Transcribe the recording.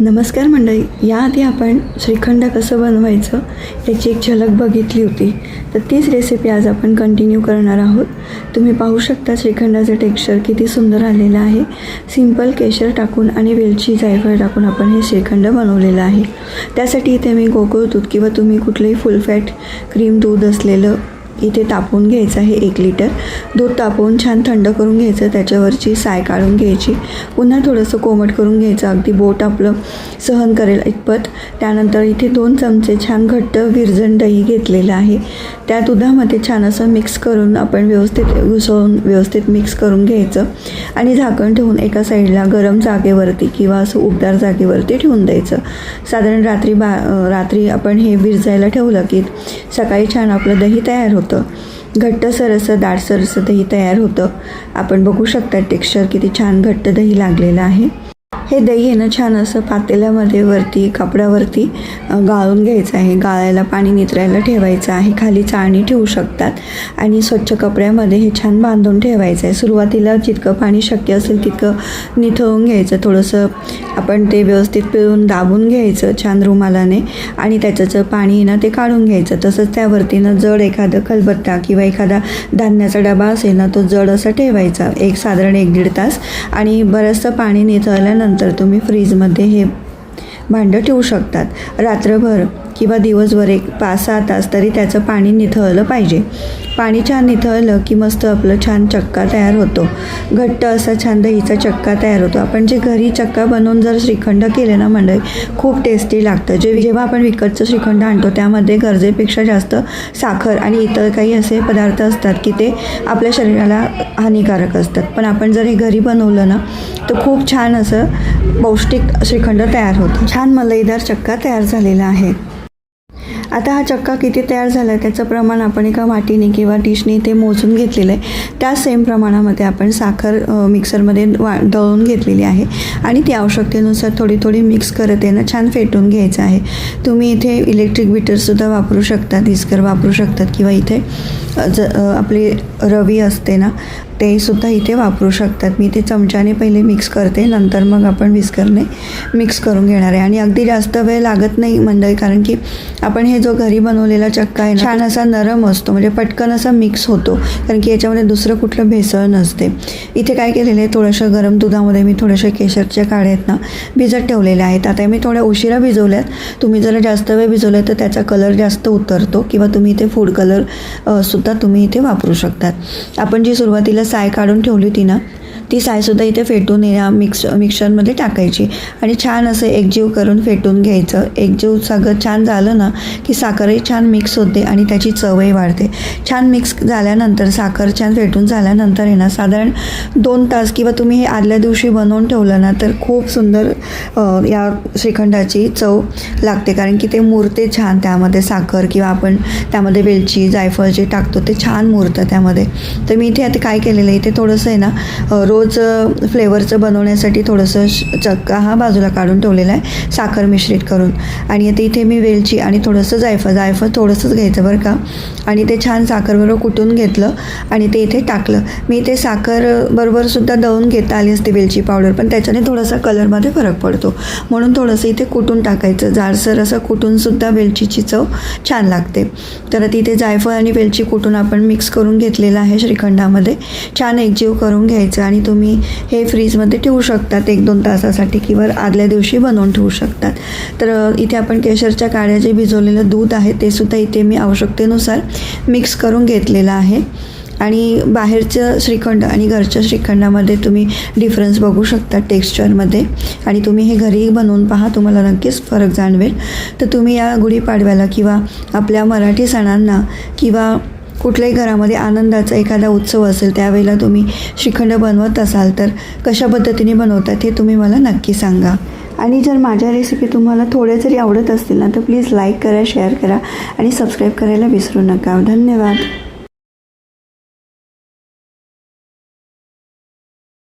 नमस्कार मंडळी, याआधी आपण श्रीखंड कसं बनवायचं याची एक झलक बघितली होती. तर तीच रेसिपी आज आपण कंटिन्यू करणार आहोत. तुम्ही पाहू शकता श्रीखंडाचं टेक्स्चर किती सुंदर आलेलं आहे. सिंपल केशर टाकून आणि वेलची जायफळ टाकून आपण हे श्रीखंड बनवलेलं आहे. त्यासाठी इथे मी गोकुळ दूध किंवा तुम्ही कुठलंही फुल फॅट क्रीम दूध असलेलं इथे तापवून घ्यायचं आहे. 1 लिटर दूध तापवून छान थंड करून घ्यायचं. त्याच्यावरची साय काढून घ्यायची. पुन्हा थोडंसं कोमट करून घ्यायचं, अगदी बोट आपलं सहन करेल इतपत. त्यानंतर इथे 2 चमचे छान घट्ट विरजण दही घेतलेलं आहे. त्या दुधामध्ये छान असं मिक्स करून आपण व्यवस्थित मिक्स करून घ्यायचं आणि झाकण ठेवून एका साईडला गरम जागेवरती किंवा असं उबदार जागेवरती ठेवून द्यायचं. साधारण रात्री आपण हे विरजायला ठेवलं की सकाळी छान आपलं दही तयार होतं. घट्टसर असं दाटसर असं दही तयार होतं. आपण बघू शकता टेक्स्चर किती छान घट्ट दही लागलेलं आहे. हे दही आहे ना छान असं पातेल्यामध्ये वरती कपड्यावरती गाळून घ्यायचं आहे. गाळायला पाणी नितरायला ठेवायचं आहे. खाली चाळणी ठेवू शकतात आणि स्वच्छ कपड्यामध्ये हे छान बांधून ठेवायचं आहे. सुरुवातीला जितकं पाणी शक्य असेल तितकं निथळून घ्यायचं. थोडंसं आपण ते व्यवस्थित पिळून दाबून घ्यायचं छान रुमालाने आणि त्याचं पाणी ना ते काढून घ्यायचं. तसंच त्यावरती ना जड एखादं खलबत्ता किंवा एखादा धान्याचा डबा असेल ना तो जड असा ठेवायचा साधारण 1-1.5 तास. आणि बरंचसं पाणी निथळल्यानंतर तुम्ही फ्रीजमध्ये हे भांडं ठेवू शकतात. रात्रभर किंवा दिवसभर 5-6 तास तरी त्याचं पाणी निथळलं पाहिजे. पाणी छान निथळलं की मस्त आपलं छान चक्का तयार होतो. घट्ट असा छान दहीचा चक्का तयार होतो. आपण जे घरी चक्का बनवून जर श्रीखंड केले ना मंडळी खूप टेस्टी लागतं. जेव्हा आपण विकतचं श्रीखंड आणतो त्यामध्ये गरजेपेक्षा जास्त साखर आणि इतर काही असे पदार्थ असतात की ते आपल्या शरीराला हानिकारक असतात. पण आपण जर हे घरी बनवलं ना तर खूप छान असं पौष्टिक श्रीखंड तयार होतं. छान मलईदार चक्का तयार झालेला आहे. आता हा चक्का किती तयार झाला आहे त्याचं प्रमाण आपण एका वाटीने किंवा डिशने इथे मोजून घेतलेलं आहे. त्या सेम प्रमाणामध्ये आपण साखर मिक्सरमध्ये दळून घेतलेली आहे आणि ती आवश्यकतेनुसार थोडी थोडी मिक्स करत आहे ना छान फेटून घ्यायचं आहे. तुम्ही इथे इलेक्ट्रिक बीटरसुद्धा वापरू शकतात, विस्कर वापरू शकतात किंवा इथे आपली रवी असते ना ते सुद्धा इथे वापरू शकतात. मी ते चमच्याने पहिले मिक्स करते, नंतर मग आपण विस्करने मिक्स करून घेणार आहे. आणि अगदी जास्त वेळ लागत नाही मंडळी, कारण की आपण हे जो घरी बनवलेला चक्का आहे ना छान असा नरम असतो, म्हणजे पटकन असा मिक्स होतो, कारण की याच्यामध्ये दुसरं कुठलं भेसळ नसते. इथे काय केलेलं आहे, थोडंसं गरम दुधामध्ये मी थोड्याशा केशरच्या काड्या आहेत ना भिजत ठेवलेल्या आहेत. आता मी थोड्या उशिरा भिजवल्यात. तुम्ही जरा जास्त वेळ भिजवलं तर त्याचा कलर जास्त उतरतो किंवा तुम्ही इथे फूड कलर सुद्धा तुम्ही इथे वापरू शकतात. आपण जी सुरुवातीला साय काढून ठेवली होती ना ती सायसुद्धा इथे फेटून या मिक्सरमध्ये टाकायची आणि छान असं एकजीव करून फेटून घ्यायचं. एकजीव सगळं छान झालं ना की साखरही छान मिक्स होते आणि त्याची चवही वाढते. छान मिक्स झाल्यानंतर साखर छान फेटून झाल्यानंतर आहे ना साधारण 2 तास किंवा तुम्ही हे आदल्या दिवशी बनवून ठेवलं ना तर खूप सुंदर या श्रीखंडाची चव लागते, कारण की ते मुरते छान त्यामध्ये साखर किंवा आपण त्यामध्ये वेलची जायफळ जे टाकतो ते छान मुरतं त्यामध्ये. तर मी इथे आता काय केलेलं आहे, इथे थोडंसं आहे ना रोज फ्लेवरचं बनवण्यासाठी थोडंसं चक्का हा बाजूला काढून ठेवलेला आहे साखर मिश्रित करून. आणि आता इथे मी वेलची आणि थोडंसं जायफळ थोडंसंच घ्यायचं बरं का, आणि ते छान साखरबरोबर कुटून घेतलं आणि ते इथे टाकलं. मी इथे साखर बरोबरसुद्धा दळून घेता आली असते वेलची पावडर, पण त्याच्याने थोडासा कलरमध्ये फरक पडतो म्हणून थोडंसं इथे कुटून टाकायचं. जाडसर असं कुटूनसुद्धा वेलचीची चव छान लागते. तर तिथे जायफळ आणि वेलची कुटून आपण मिक्स करून घेतलेलं आहे श्रीखंडामध्ये. छान एकजीव करून घ्यायचं आणि तुम्ही हे फ्रीजमध्ये ठेवू शकतात 1-2 तासासाठी किंवा आदल्या दिवशी बनवून ठेवू शकतात. तर इथे आपण केशरच्या काड्या जे भिजवलेलं दूध आहे ते सुद्धा इथे मी आवश्यकतेनुसार मिक्स करून घेतलेलं आहे. आणि बाहेरचं श्रीखंड आणि घरच्या श्रीखंडामध्ये तुम्ही डिफरन्स बघू शकता टेक्स्चरमध्ये, आणि तुम्ही हे घरी बनवून पहा, तुम्हाला नक्कीच फरक जाणवेल. तर तुम्ही या गुढीपाडव्याला किंवा आपल्या मराठी सणांना किंवा कुठल्याही घरामध्ये आनंदाचा एखादा उत्सव असेल त्यावेळेला तुम्ही श्रीखंड बनवत असाल तर कशा पद्धतीने बनवतात हे तुम्ही मला नक्की सांगा. आणि जर माझ्या रेसिपी तुम्हाला थोड्या जरी आवडत असतील ना तर प्लीज लाईक करा, शेअर करा आणि सबस्क्राईब करायला विसरू नका. धन्यवाद.